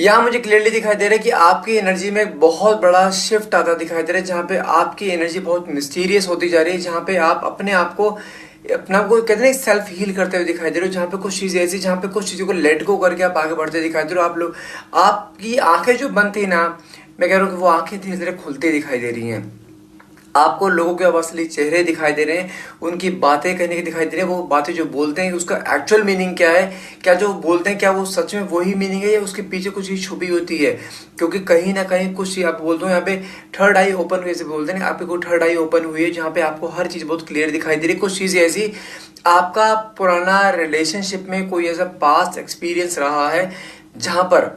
यहाँ मुझे क्लियरली दिखाई दे रहा है कि आपकी एनर्जी में एक बहुत बड़ा शिफ्ट आता दिखाई दे रहा है, जहाँ पे आपकी एनर्जी बहुत मिस्टीरियस होती जा रही है, जहाँ पे आप अपने आप को कहते हैं सेल्फ हील करते हुए दिखाई दे रहे हो, जहाँ पे कुछ चीज़ें ऐसी, जहाँ पे कुछ चीज़ों को लेट गो करके आप आगे बढ़ते दिखाई दे रहे हो। आप लोग, आपकी आंखें जो बंद थी ना, मैं कह रहा हूँ कि वो आंखें धीरे धीरे खुलती दिखाई दे रही हैं। आपको लोगों के अब असली चेहरे दिखाई दे रहे हैं, उनकी बातें कहने की दिखाई दे रही है। वो बातें जो बोलते हैं उसका एक्चुअल मीनिंग क्या है, क्या जो बोलते हैं क्या वो सच में वही मीनिंग है या उसके पीछे कुछ चीज छुपी होती है। क्योंकि कहीं ना कहीं कुछ चीज आप बोलते हो, यहाँ पे थर्ड आई ओपन हुई, ऐसे बोलते हैं आपकी कोई थर्ड आई ओपन हुई है, जहाँ पे आपको हर चीज बहुत क्लियर दिखाई दे रही है। कुछ चीजें ऐसी, आपका पुराना रिलेशनशिप में कोई ऐसा पास्ट एक्सपीरियंस रहा है जहां पर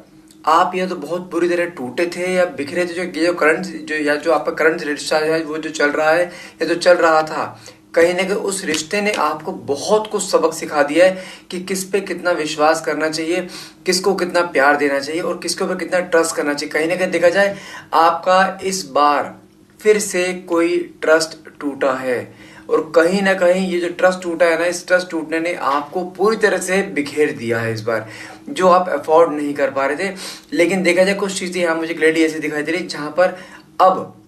आप या तो बहुत बुरी तरह टूटे थे या बिखरे थे, जो करंट जो या जो आपका करंट रिश्ता है वो जो चल रहा है या जो चल रहा था, कहीं ना कहीं उस रिश्ते ने आपको बहुत कुछ सबक सिखा दिया है कि किस पे कितना विश्वास करना चाहिए, किसको कितना प्यार देना चाहिए और किसके ऊपर कितना ट्रस्ट करना चाहिए। कहीं ना कहीं देखा जाए, आपका इस बार फिर से कोई ट्रस्ट टूटा है और कहीं ना कहीं ये जो ट्रस्ट टूटा है ना, इस ट्रस्ट टूटने ने आपको पूरी तरह से बिखेर दिया है इस बार, जो आप अफोर्ड नहीं कर पा रहे थे। लेकिन देखा जाए कुछ चीजें यहाँ मुझे क्लियरली ऐसी दिखाई दे रही जहां पर अब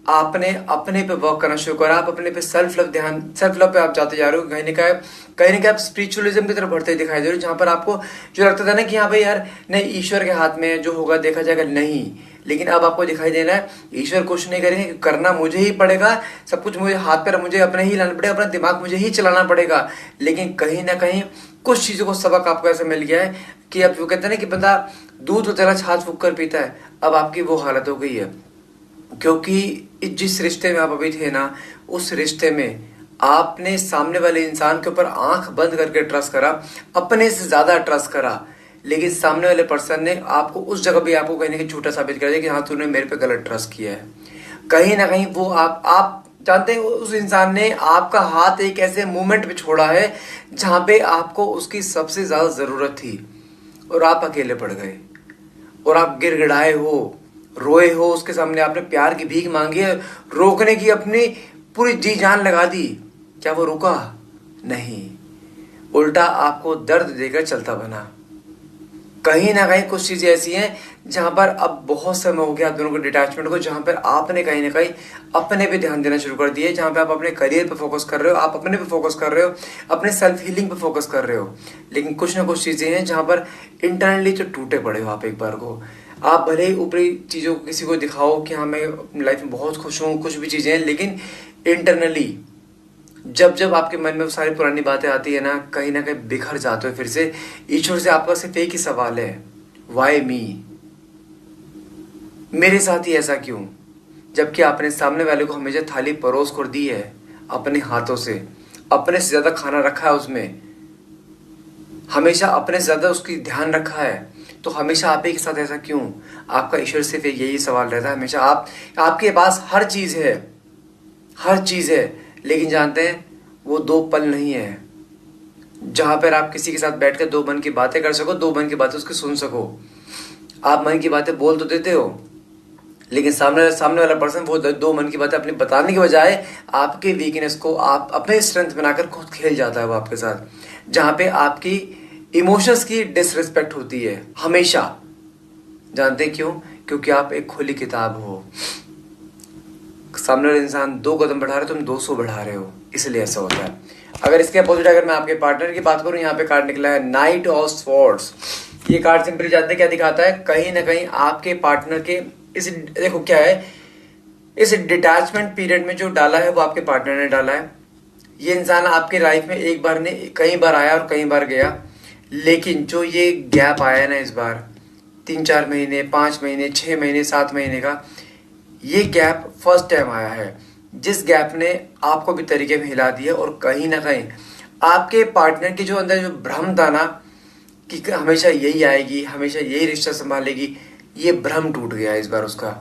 आपने अपने पे वर्क करना शुरू करा, आप अपने पे सेल्फ लव पे आप जाते जा रहे हो। कहीं ना कहीं आप स्पिरिचुअलिज्म की तरफ बढ़ते दिखाई दे रहे हो, जहां पर आपको जो लगता था ना कि हाँ भाई यार नहीं, ईश्वर के हाथ में जो होगा देखा जाएगा, नहीं। लेकिन अब आपको दिखाई देना है ईश्वर कुछ नहीं करेंगे, करना मुझे ही पड़ेगा, सब कुछ मुझे हाथ पैर मुझे अपने ही लाना पड़ेगा, अपना दिमाग मुझे ही चलाना पड़ेगा। लेकिन कहीं ना कहीं कुछ चीजों को सबक आपको ऐसा मिल गया है कि अब वो कहते हैं ना कि बंदा दूध उतना छाछ फूक कर पीता है, अब आपकी वो हालत हो गई है। क्योंकि जिस रिश्ते में आप अभी थे ना, उस रिश्ते में आपने सामने वाले इंसान के ऊपर आंख बंद करके ट्रस्ट करा, अपने से ज्यादा ट्रस्ट करा। लेकिन सामने वाले पर्सन ने आपको उस जगह भी आपको कहीं ना कहीं झूठा साबित कर दिया कि हाँ तूने मेरे पे गलत ट्रस्ट किया है। कहीं ना कहीं वो आप जानते हैं उस इंसान ने आपका हाथ एक ऐसे मोमेंट पे छोड़ा है जहां पे आपको उसकी सबसे ज्यादा जरूरत थी और आप अकेले पड़ गए और आप गिड़गिड़ाए हो, रोए हो उसके सामने, आपने प्यार की भीख मांगी है, रोकने की अपनी पूरी जी जान लगा दी। क्या वो रुका? नहीं, उल्टा आपको दर्द देकर चलता बना। कहीं ना कहीं कुछ चीजें ऐसी हैं जहां पर अब बहुत समय हो गया आप दोनों को डिटैचमेंट को, जहां पर आपने कहीं ना कहीं अपने पे ध्यान देना शुरू कर दिया है, जहां पे आप अपने करियर पे फोकस कर रहे हो, आप अपने पे फोकस कर रहे हो, अपने सेल्फ हीलिंग पे फोकस कर रहे हो। लेकिन कुछ ना कुछ चीजें हैं जहां पर इंटरनली तो टूटे पड़े हो आप एक बार को। आप भले ही ऊपरी चीजों को किसी को दिखाओ कि हाँ मैं अपनी लाइफ में बहुत खुश हूँ, कुछ भी चीजें हैं, लेकिन इंटरनली जब जब आपके मन में वो सारी पुरानी बातें आती है ना कहीं बिखर जाते हो फिर से। ईश्वर से आपका सिर्फ एक ही सवाल है, वाई मी, मेरे साथ ही ऐसा क्यों? जबकि आपने सामने वाले को हमेशा थाली परोस कर दी है अपने हाथों से, अपने से ज्यादा खाना रखा है उसमें, हमेशा अपने से ज्यादा उसकी ध्यान रखा है, तो हमेशा आप ही के साथ ऐसा क्यों? आपका ईश्वर सिर्फ यही सवाल रहता है हमेशा। आपके पास हर चीज है, हर चीज है, लेकिन जानते हैं वो दो पल नहीं है जहां पर आप किसी के साथ बैठकर दो मन की बातें कर सको, दो मन की बातें उसकी सुन सको। आप मन की बातें बोल तो देते हो, लेकिन सामने वाला पर्सन वो दो मन की बातें अपनी बताने के बजाय आपके वीकनेस को आप अपने स्ट्रेंथ बनाकर खुद खेल जाता है वो आपके साथ, जहां पे आपकी इमोशंस की डिसरिस्पेक्ट होती है हमेशा। जानते क्यों? क्योंकि आप एक खुली किताब हो, सामने वाला इंसान 2 कदम बढ़ा रहे हो, तुम 200 बढ़ा रहे हो, इसलिए ऐसा होता है। अगर इसके अपोजिट अगर मैं आपके पार्टनर की बात करूं, यहाँ पे कार्ड निकला है नाइट ऑफ स्वॉर्ड्स। ये कार्ड सिंपली जानते हैं क्या दिखाता है? कहीं ना कहीं आपके पार्टनर के इस, देखो क्या है, इस डिटैचमेंट पीरियड में जो डाला है वो आपके पार्टनर ने डाला है। ये इंसान आपके लाइफ में एक बार ने कई बार आया और कई बार गया, लेकिन जो ये गैप आया ना इस बार 3-4 महीने, 5 महीने, 6 महीने, 7 महीने का, ये गैप फर्स्ट टाइम आया है, जिस गैप ने आपको भी तरीके में हिला दिया। और कहीं ना कहीं आपके पार्टनर के जो अंदर जो भ्रम था ना कि हमेशा यही आएगी, हमेशा यही रिश्ता संभालेगी, ये भ्रम टूट गया इस बार उसका।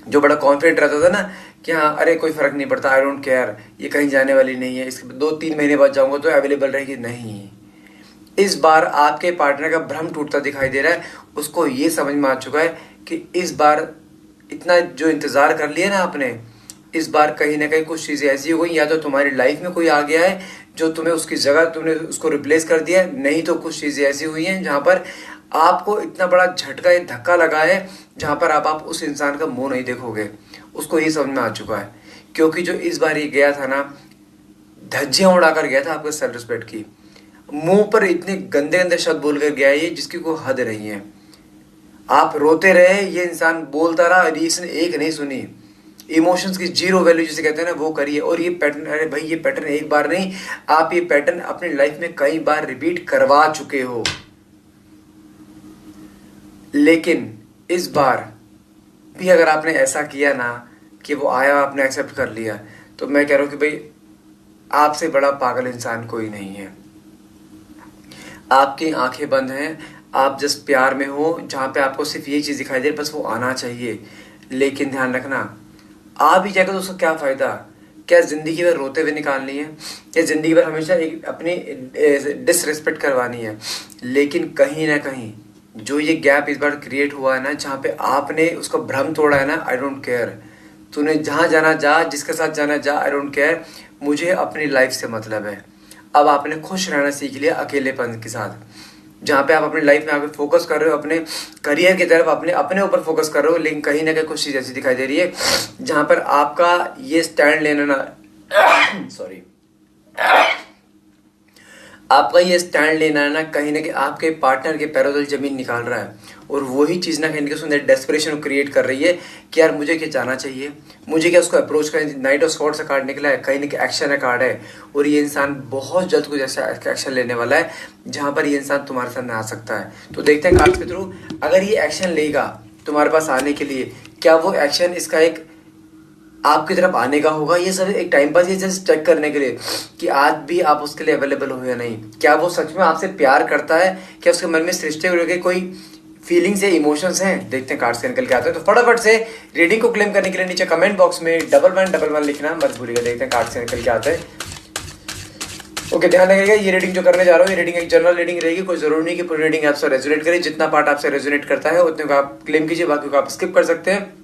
जो बड़ा कॉन्फिडेंट रहता था ना कि हाँ अरे कोई फर्क नहीं पड़ता, आई डोंट केयर, ये कहीं जाने वाली नहीं है, इसके 2-3 महीने बाद जाऊंगा तो अवेलेबल रहेगी, नहीं। इस बार आपके पार्टनर का भ्रम टूटता दिखाई दे रहा है। उसको ये समझ में आ चुका है कि इस बार इतना जो इंतजार कर लिया ना आपने, इस बार कहीं ना कहीं कुछ चीजें ऐसी हो गई, या तो तुम्हारी लाइफ में कोई आ गया है जो तुम्हें उसकी जगह तुमने उसको रिप्लेस कर दिया, नहीं तो कुछ चीजें ऐसी हुई हैं जहां पर आपको इतना बड़ा झटका, एक धक्का लगा है जहां पर आप उस इंसान का मुंह नहीं देखोगे। उसको ये समझ में आ चुका है, क्योंकि जो इस बार ये गया था ना, धज्जियां उड़ाकर गया था आपके सेल्फ रिस्पेक्ट की। मुंह पर इतने गंदे गंदे शब्द बोलकर गया ये जिसकी कोई हद नहीं है। आप रोते रहे, ये इंसान बोलता रहा, इसने एक नहीं सुनी। इमोशंस की जीरो वैल्यू जिसे कहते हैं ना, वो करिए। और ये पैटर्न, अरे भाई ये पैटर्न एक बार नहीं, आप ये पैटर्न अपनी लाइफ में कई बार रिपीट करवा चुके हो। लेकिन इस बार भी अगर आपने ऐसा किया ना कि वो आया, आपने एक्सेप्ट कर लिया, तो मैं कह रहा हूं कि भाई आपसे बड़ा पागल इंसान कोई नहीं है। आपकी आंखें बंद हैं, आप जिस प्यार में हो, जहां पे आपको सिर्फ ये चीज दिखाई दे, बस वो आना चाहिए। लेकिन ध्यान रखना, आप ही जाकर तो उसका क्या फायदा? क्या जिंदगी भर रोते हुए निकालनी है? या जिंदगी भर हमेशा एक अपनी डिसरिस्पेक्ट करवानी है? लेकिन कहीं ना कहीं जो ये गैप इस बार क्रिएट हुआ है ना, जहाँ पे आपने उसका भ्रम तोड़ा है ना, आई डोंट केयर, तूने जहां जाना जा, जिसके साथ जाना जा, आई डोंट केयर, मुझे अपनी लाइफ से मतलब है। अब आपने खुश रहना सीख लिया अकेलेपन के साथ, जहाँ पे आप अपनी लाइफ में आगे फोकस कर रहे हो, अपने करियर की तरफ, अपने ऊपर फोकस कर रहे हो। लेकिन कहीं ना कहीं कुछ चीज ऐसी दिखाई दे रही है जहां पर आपका ये स्टैंड लेना ना सॉरी आपका ये स्टैंड लेना है ना, कहीं ना कहीं आपके पार्टनर के पैरों तले जमीन निकाल रहा है। और वही चीज़ ना कहीं ना कहीं उसमें डेस्परेशन क्रिएट कर रही है कि यार मुझे क्या जाना चाहिए, मुझे क्या उसको अप्रोच करना। नाइट ऑफ स्वॉर्ड्स का कार्ड निकला है, कहीं ना कहीं एक्शन का कार्ड है। और ये इंसान बहुत जल्द कुछ ऐसा एक्शन लेने वाला है जहां पर ये इंसान तुम्हारे सामने आ सकता है। तो देखते हैं कार्ड्स के थ्रू, अगर ये एक्शन लेगा तुम्हारे पास आने के लिए, क्या वो एक्शन इसका एक आपकी तरफ आने का होगा, ये सब एक टाइम पास, ये जस्ट चेक करने के लिए कि आज भी आप उसके लिए अवेलेबल हो या नहीं। क्या वो सच में आपसे प्यार करता है? क्या उसके मन में सृष्टि के कोई फीलिंग्स या इमोशंस हैं? देखते हैं कार्ड्स निकल के आते हैं। तो फटाफट से रीडिंग को क्लेम करने के लिए नीचे कमेंट बॉक्स में 1111 लिखना मत भूलिएगा। देखते हैं कार्ड्स निकल के आते हैं। ओके, ध्यान रखिएगा, ये रीडिंग जो करने जा रहा हूँ, ये रीडिंग एक जनरल रीडिंग रहेगी। कोई जरूरी नहीं कि पूरी रीडिंग आपसे रेजोनेट करे। जितना पार्ट आपसे रेजोनेट करता है उतने को आप क्लेम कीजिए, बाकी को आप स्किप कर सकते हैं।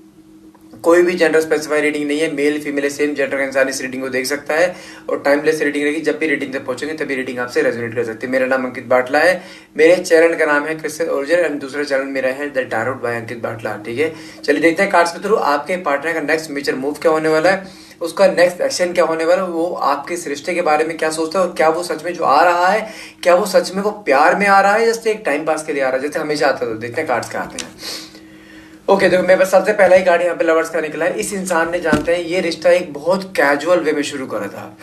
कोई भी जेंडर स्पेसिफाई रीडिंग नहीं है, मेल फीमेल सेम जेंडर का इंसान इस रीडिंग को देख सकता है। और टाइमलेस रीडिंग रहेगी, जब भी रीडिंग तक पहुंचेंगे तभी रीडिंग आपसे रेजोनेट कर सकती है। मेरा नाम अंकित बाटला है, मेरे चैनल का नाम है क्रिस्टल ओरिजिन, एंड दूसरा चैनल मेरा है द टैरोट बाय अंकित बाटला। ठीक है, चलिए देखते हैं कार्ड्स के थ्रू आपके पार्टनर का नेक्स्ट मेजर मूव क्या होने वाला है, उसका नेक्स्ट एक्शन क्या होने वाला है, वो आपके इस रिश्ते के बारे में क्या सोचता है, और क्या वो सच में जो आ रहा है, क्या वो सच में वो प्यार में आ रहा है, जैसे एक टाइम पास के लिए आ रहा है जैसे हमेशा आता था। देखते हैं कार्ड्स क्या आते हैं। ओके, देखो मेरे पास सबसे पहला ही कार्ड यहाँ पे लवर्स का निकला है। इस इंसान ने, जानते हैं, ये रिश्ता एक बहुत कैजुअल वे में शुरू करा था,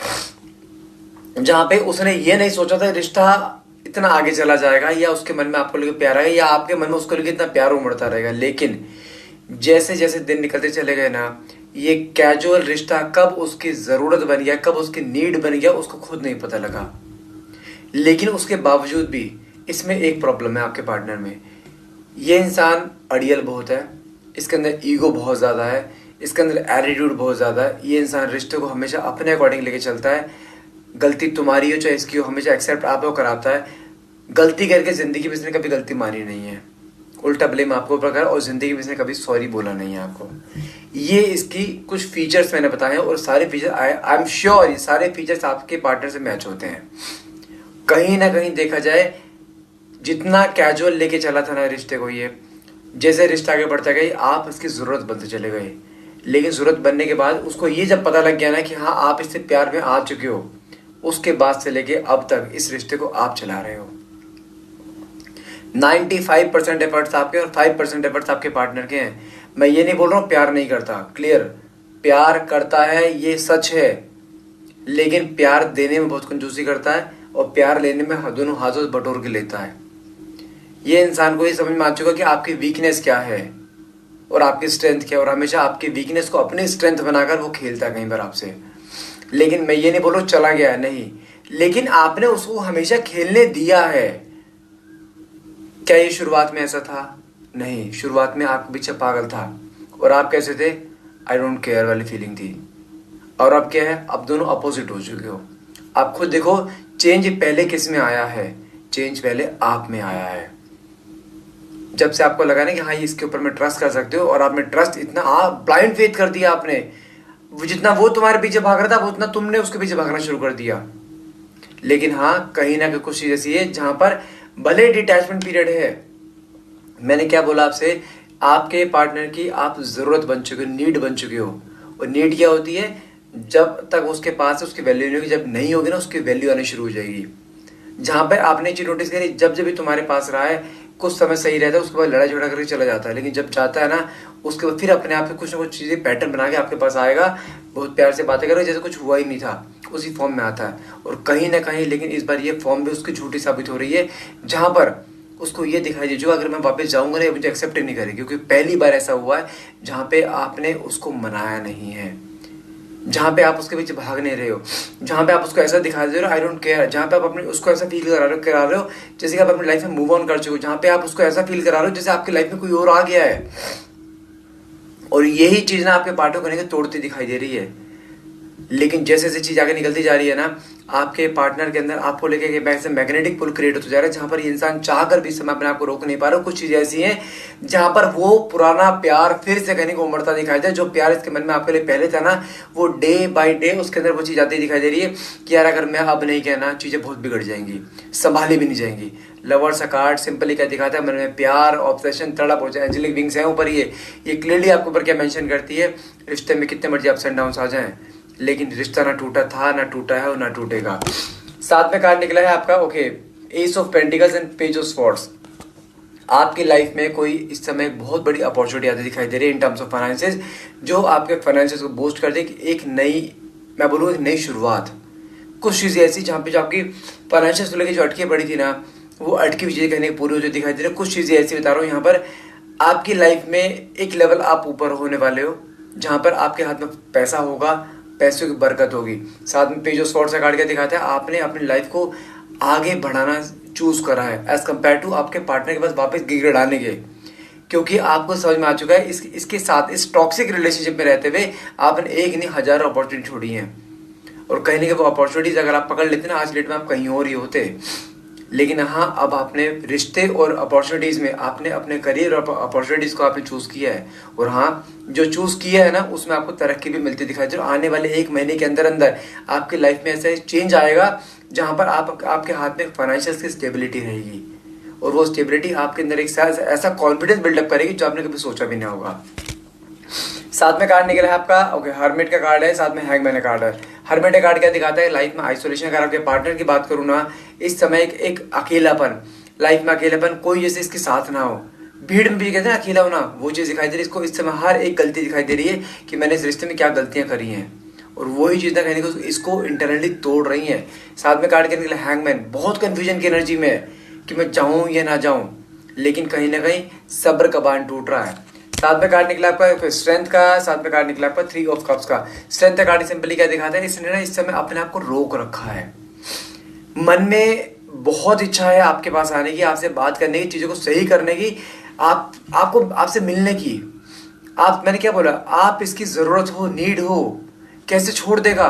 जहां पे उसने ये नहीं सोचा था रिश्ता इतना आगे चला जाएगा, या उसके मन में आपको लेकर प्यार आएगा, या आपके मन में उसको लेकर इतना प्यार उमड़ता रहेगा। लेकिन जैसे जैसे दिन निकलते चले गए ना, ये कैजुअल रिश्ता कब उसकी जरूरत बन गया, कब उसकी नीड बन गया, उसको खुद नहीं पता लगा। लेकिन उसके बावजूद भी इसमें एक प्रॉब्लम है आपके पार्टनर में। ये इंसान अड़ियल बहुत है, इसके अंदर ईगो बहुत ज़्यादा है, इसके अंदर एटीट्यूड बहुत ज़्यादा है। ये इंसान रिश्ते को हमेशा अपने अकॉर्डिंग लेके चलता है। गलती तुम्हारी हो चाहे इसकी हो, हमेशा एक्सेप्ट आप लोग कराता है। गलती करके ज़िंदगी में इसने कभी गलती मानी नहीं है, उल्टा ब्लेम आपको प्रकार, और ज़िंदगी में इसने कभी सॉरी बोला नहीं है आपको। ये इसकी कुछ फीचर्स मैंने बताए हैं, और सारे फीचर आई एम श्योर ये सारे फीचर्स आपके पार्टनर से मैच होते हैं। कहीं ना कहीं देखा जाए, जितना कैजुअल लेके चला था ना रिश्ते को, ये जैसे रिश्ता आगे बढ़ता गई, आप इसकी ज़रूरत बनते चले गए। लेकिन ज़रूरत बनने के बाद उसको ये जब पता लग गया ना कि हाँ आप इससे प्यार में आ चुके हो, उसके बाद से लेके अब तक इस रिश्ते को आप चला रहे हो। 95% एफर्ट्स आपके और 5% एफर्ट्स आपके पार्टनर के हैं। मैं ये नहीं बोल रहा हूँ प्यार नहीं करता, क्लियर, प्यार करता है, ये सच है। लेकिन प्यार देने में बहुत कंजूसी करता है, और प्यार लेने में दोनों हाथों से बटोर के लेता है। ये इंसान को ये समझ में आ चुका कि आपकी वीकनेस क्या है और आपकी स्ट्रेंथ क्या है, और हमेशा आपकी वीकनेस को अपनी स्ट्रेंथ बनाकर वो खेलता है कहीं पर आपसे। लेकिन मैं ये नहीं बोल रहा चला गया है, नहीं, लेकिन आपने उसको हमेशा खेलने दिया है। क्या ये शुरुआत में ऐसा था? नहीं, शुरुआत में आपके पीछे पागल था, और आप कैसे थे? आई डोंट केयर वाली फीलिंग थी। और अब क्या है? अब दोनों अपोजिट हो चुके हो। आप खुद देखो, चेंज पहले किस में आया है? चेंज पहले आप में आया है। जब से आपको लगा ना कि हाँ ये इसके ऊपर मैं ट्रस्ट कर सकते हो, और आपने ट्रस्ट इतना ब्लाइंड फेथ कर दिया आपने, जितना वो तुम्हारे पीछे भाग रहा था उतना तुमने उसके पीछे भागना शुरू कर दिया। लेकिन हाँ, कहीं ना कहीं कुछ चीज ऐसी है जहां पर भले डिटैचमेंट पीरियड है, मैंने क्या बोला आपसे, आपके पार्टनर की आप जरूरत बन चुके हो, नीड बन चुके हो। और नीड क्या होती है, जब तक उसके पास है उसकी वैल्यू नहीं होगी, जब नहीं होगी ना उसकी वैल्यू आनी शुरू हो जाएगी। जहां पर आपने चीज नोटिस करी, जब जब भी तुम्हारे पास रहा है कुछ समय सही रहता है, उसके बाद लड़ाई झगड़ा करके चला जाता है, लेकिन जब जाता है ना उसके बाद फिर अपने आप से कुछ ना कुछ चीजें पैटर्न बना के आपके पास आएगा, बहुत प्यार से बातें करेगा जैसे कुछ हुआ ही नहीं था, उसी फॉर्म में आता है। और कहीं ना कहीं लेकिन इस बार ये फॉर्म भी उसकी झूठी साबित हो रही है, जहां पर उसको ये दिखाई दे जो अगर मैं वापस जाऊंगा ना ये मुझे एक्सेप्ट ही नहीं करेगी, क्योंकि पहली बार ऐसा हुआ है जहां पे आपने उसको मनाया नहीं है, जहां पे आप उसके पीछे भाग नहीं रहे हो, जहां पे आप उसको ऐसा दिखा दे रहे हो आई डोंट केयर, जहां पे आप अपने उसको ऐसा फील करा रहे हो जैसे कि आप अपनी लाइफ में मूव ऑन कर चुके हो, जहां पे आप उसको ऐसा फील करा रहे हो जैसे आपकी लाइफ में कोई और आ गया है। और यही चीज ना आपके पार्टनर को लेकर तोड़ती दिखाई दे रही है। लेकिन जैसे जैसे चीज आगे निकलती जा रही है ना, आपके पार्टनर के अंदर आपको लेके एक मैग्नेटिक पुल क्रिएट होता जा रहा है, जहां पर ये इंसान चाह कर भी इस समय अपने आप को रोक नहीं पा रहा। कुछ चीजें ऐसी हैं जहां पर वो पुराना प्यार फिर से कहने को उमड़ता दिखाई दे, जो प्यार इसके मन में आपके लिए पहले था ना, वो डे बाय डे उसके अंदर वो चीज आती दिखाई दे रही है कि यार अगर मैं अब नहीं कहना चीजें बहुत बिगड़ जाएंगी, संभाली भी नहीं जाएंगी। लवर्स का कार्ड सिंपली क्या दिखाता है, मन में प्यार, ऑब्सेशन, तड़प हो जाए, एंजेलिक विंग्स है ऊपर, ये क्लियरली आपके ऊपर क्या मेंशन करती है, रिश्ते में कितने मर्जी अप्स एंड डाउन आ जाएं लेकिन रिश्ता ना टूटा था, ना टूटा है और ना टूटेगा। साथ में कार्ड निकला है आपका okay, S of pentacles and page of swords. आपकी लाइफ में कोई इस समय बहुत बड़ी अपॉर्चुनिटी आती दिखाई दे रही है इन टर्म्स ऑफ फाइनेंसेस, जो आपके फाइनेंसेस को बूस्ट कर दे, एक नई, मैं बोलूँ एक नई शुरुआत। कुछ चीजें ऐसी जहाँ पे जो आपकी फाइनेंशियल को लेकर जो अटकी पड़ी थी ना, वो अटकी हुई चीजें कहने की पूरी हो जो दिखाई दे रही है। कुछ चीजें ऐसी बता रहा हूँ यहाँ पर, आपकी लाइफ में एक लेवल आप ऊपर होने वाले हो, जहां पर आपके हाथ में पैसा होगा, पैसों की बरकत होगी। साथ में पेज ऑफ स्वॉर्ड्स का कार्ड क्या दिखाता है, आपने अपनी लाइफ को आगे बढ़ाना चूज करा है एज कम्पेयर टू आपके पार्टनर के पास वापस गिड़गिड़ाने के, क्योंकि आपको समझ में आ चुका है इसके साथ इस टॉक्सिक रिलेशनशिप में रहते हुए आपने एक नहीं हजारों अपॉर्चुनिटी छोड़ी हैं। और कहीं ना कहीं वो अपॉर्चुनिटीज अगर आप पकड़ लेते ना, आज डेट में आप कहीं और ही होते। लेकिन हाँ, अब आपने रिश्ते और अपॉर्चुनिटीज में आपने अपने करियर और अपॉर्चुनिटीज को आपने चूज किया है, और हाँ जो चूज किया है ना उसमें आपको तरक्की भी मिलती दिखाई दे। आने वाले एक महीने के अंदर अंदर आपकी लाइफ में ऐसा चेंज आएगा जहां पर आपके हाथ में फाइनेंशियल की स्टेबिलिटी रहेगी, और वो स्टेबिलिटी आपके अंदर एक ऐसा कॉन्फिडेंस बिल्डअप करेगी जो आपने कभी सोचा भी नहीं होगा। साथ में कार्ड निकला है आपका ओके, हर्मिट का कार्ड है, साथ में हैंगमैन का कार्ड है। हर्मिट का कार्ड क्या दिखाता है, लाइफ में आइसोलेशन। अगर आपके पार्टनर की बात करूँ ना, इस समय एक अकेलापन, लाइफ में अकेलापन, कोई जैसे इसके साथ ना हो, भीड़ में भी कहते हैं अकेला होना, वो चीज दिखाई दे रही है इसको। इस समय हर एक गलती दिखाई दे रही है कि मैंने इस रिश्ते में क्या गलतियां करी हैं, और वही चीज ना कहने को इसको इंटरनली तोड़ रही है। साथ में कार्ड के निकला हैंगमैन, बहुत कंफ्यूजन की एनर्जी में है कि मैं चाहूं या ना चाहूं, लेकिन कहीं ना कहीं सब्र का बांध टूट रहा है। साथ में कार्ड निकला आपका स्ट्रेंथ का, साथ में कार्ड निकला आपका 3 ऑफ कप्स का। स्ट्रेंथ का कार्ड सिंपली क्या दिखाता है, इसने ना इस समय अपने आप को रोक रखा है। मन में बहुत इच्छा है आपके पास आने की, आपसे बात करने की, चीजों को सही करने की, आपको आपसे मिलने की। मैंने क्या बोला, आप इसकी जरूरत हो, नीड हो, कैसे छोड़ देगा,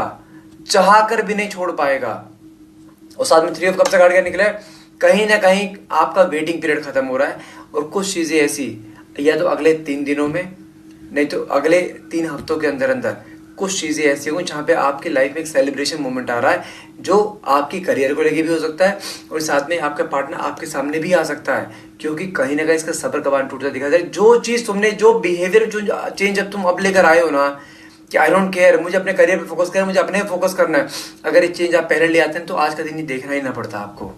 चाह कर भी नहीं छोड़ पाएगा। और साथ में 3 ऑफ कप्स का कार्ड क्या निकला है, कहीं ना कहीं आपका वेटिंग पीरियड खत्म हो रहा है, और कुछ चीजें ऐसी या तो अगले 3 दिनों में, नहीं तो अगले 3 हफ्तों के अंदर अंदर कुछ चीजें ऐसी होंगी जहां पे आपकी लाइफ में एक सेलिब्रेशन मोमेंट आ रहा है, जो आपकी करियर को लेके भी हो सकता है, और साथ में आपका पार्टनर आपके सामने भी आ सकता है, क्योंकि कहीं ना कहीं इसका सब्र का बांध टूटता दिखाई दे रहा है। जो चीज तुमने, जो बिहेवियर, जो चेंज अब तुम अब लेकर आए हो ना कि आई डोंट केयर, मुझे अपने करियर पे फोकस करना, मुझे अपने फोकस करना है, अगर ये चेंज आप पहले ले आते हैं तो आज का दिन ही देखना ही ना पड़ता आपको।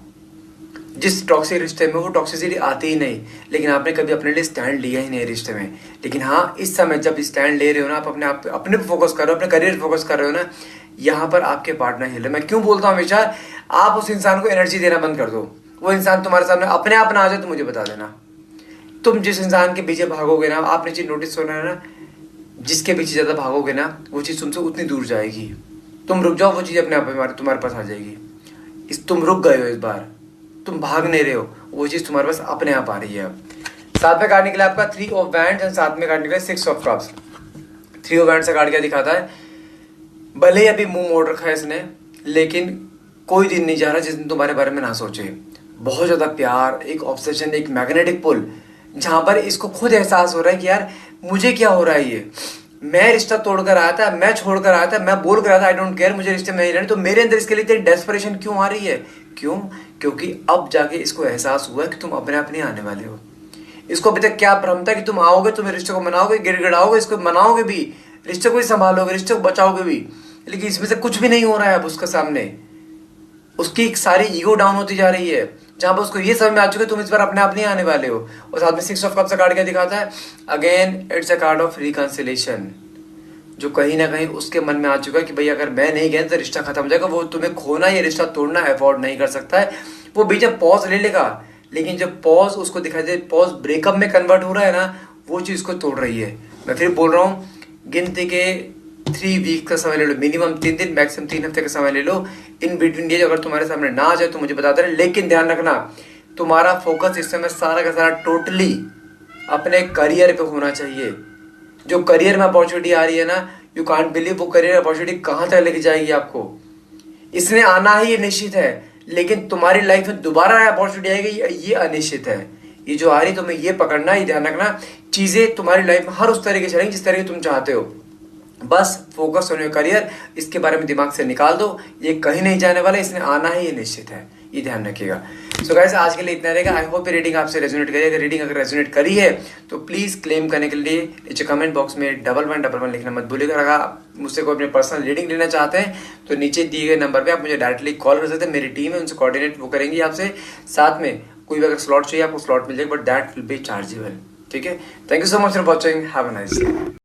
जिस टॉक्सिक रिश्ते में वो टॉक्सिसिटी आती ही नहीं, लेकिन आपने कभी अपने लिए स्टैंड लिया ही नहीं रिश्ते में। लेकिन हाँ, इस समय जब स्टैंड ले रहे हो ना, आप अपने पे फोकस कर रहे हो, अपने करियर पे फोकस कर रहे हो ना, यहाँ पर आपके पार्टनर हिल। मैं क्यों बोलता हूँ हमेशा, आप उस इंसान को एनर्जी देना बंद कर दो। वो इंसान तुम्हारे सामने अपने आप ना आ जाए तो मुझे बता देना। तुम जिस इंसान के पीछे भागोगे ना, आपने चीज नोटिस होना है ना, जिसके पीछे ज्यादा भागोगे ना वो चीज तुमसे उतनी दूर जाएगी। तुम रुक जाओ, वो चीज अपने आप तुम्हारे पास आ जाएगी। तुम रुक गए हो, इस बार तुम भाग नहीं रहे हो, वो चीज तुम्हारे पास अपने आप आ रही है। साथ में कार्ड निकला आपका 3 ऑफ वैंड्स एंड साथ में कार्ड निकला 6 ऑफ कप्स। 3 ऑफ वैंड्स का कार्ड क्या दिखाता है, भले ही अभी मुंह मोड़ रखा है इसने, लेकिन कोई दिन नहीं जा रहा जिस दिन तुम्हारे बारे में ना सोचे। बहुत ज्यादा प्यार, एक ऑब्सेशन, एक मैग्नेटिक पुल, जहां पर इसको खुद एहसास हो रहा है कि यार मुझे क्या हो रहा है, ये मैं रिश्ता तोड़कर आया था, मैं छोड़कर आया था, मैं बोल कर आया था आई डोंट केयर, मुझे रिश्ते में नहीं रहने, तो मेरे अंदर इसके लिए इतनी डेस्परेशन क्यों आ रही है? क्यों? क्योंकि अब जाके इसको एहसास हुआ कि तुम अपने आप नहीं आने वाले हो। इसको अभी तक क्या भ्रम था कि तुम आओगे, तुम्हें रिश्ते को मनाओगे, गिड़गिड़ाओगे, इसको मनाओगे भी, रिश्ते को ही संभालोगे, रिश्ते को बचाओगे भी, लेकिन इसमें से कुछ भी नहीं हो रहा है अब उसके सामने। उसकी सारी ईगो डाउन होती जा रही है, जहां पर उसको ये समझ में आ चुका है तुम इस बार अपने आप नहीं आने वाले हो। और साथ में 6 ऑफ कप्स का कार्ड क्या दिखाता है? Again it's a card of reconciliation, जो कहीं ना कहीं उसके मन में आ चुका है कि भाई अगर मैं नहीं गया तो रिश्ता खत्म हो जाएगा। वो तुम्हें खोना या रिश्ता तोड़ना अफोर्ड नहीं कर सकता है। वो बीच में पॉज ले लेगा, लेकिन जब पॉज उसको दिखाई दे, पॉज ब्रेकअप में कन्वर्ट हो रहा है ना, वो चीज को तोड़ रही है। मैं फिर बोल रहा हूँ, गिनती के 3 वीक का समय ले लो, मिनिमम 3 दिन, मैक्सिमम 3 हफ्ते का समय ले लो। इन बिटवीन ये अगर तुम्हारे सामने ना आ जाए तो मुझे बता देना, लेकिन ध्यान रखना तुम्हारा फोकस इस समय सारा का सारा टोटली अपने करियर पे होना चाहिए। जो करियर में अपॉर्चुनिटी आ रही है ना, यू कांट बिलीव वो करियर अपॉर्चुनिटी कहां तक लेके जाएगी आपको। इसने आना ही निश्चित है, लेकिन तुम्हारी लाइफ में दोबारा अपॉर्चुनिटी आएगी ये अनिश्चित है। ये जो आ रही तुम्हें ये पकड़ना, ये ध्यान रखना, चीजें तुम्हारी लाइफ में हर उस तरीके चलेंगी जिस तरह की तुम चाहते हो। बस फोकस ऑन योर करियर, इसके बारे में दिमाग से निकाल दो, ये कहीं नहीं जाने वाला, इसने आना ही ये निश्चित है, ये ध्यान रखिएगा। सो गाइस, आज के लिए इतना रहेगा। आई होप ये रीडिंग आपसे रेजोनेट करी। अगर रीडिंग अगर रेजोनेट करी है तो प्लीज क्लेम करने के लिए नीचे कमेंट बॉक्स में 1111 लिखना मत भूलिएगा। अगर आप मुझसे कोई अपने पर्सनल रीडिंग लेना चाहते हैं तो नीचे दिए गए नंबर पे आप मुझे डायरेक्टली कॉल कर सकते हैं। मेरी टीम है, उनसे कोऑर्डिनेट वो करेंगी आपसे। साथ में कोई भी अगर स्लॉट चाहिए आपको स्लॉट मिल जाएगा, but that will be chargeable. ठीक है, thank you so much for watching, have a nice day.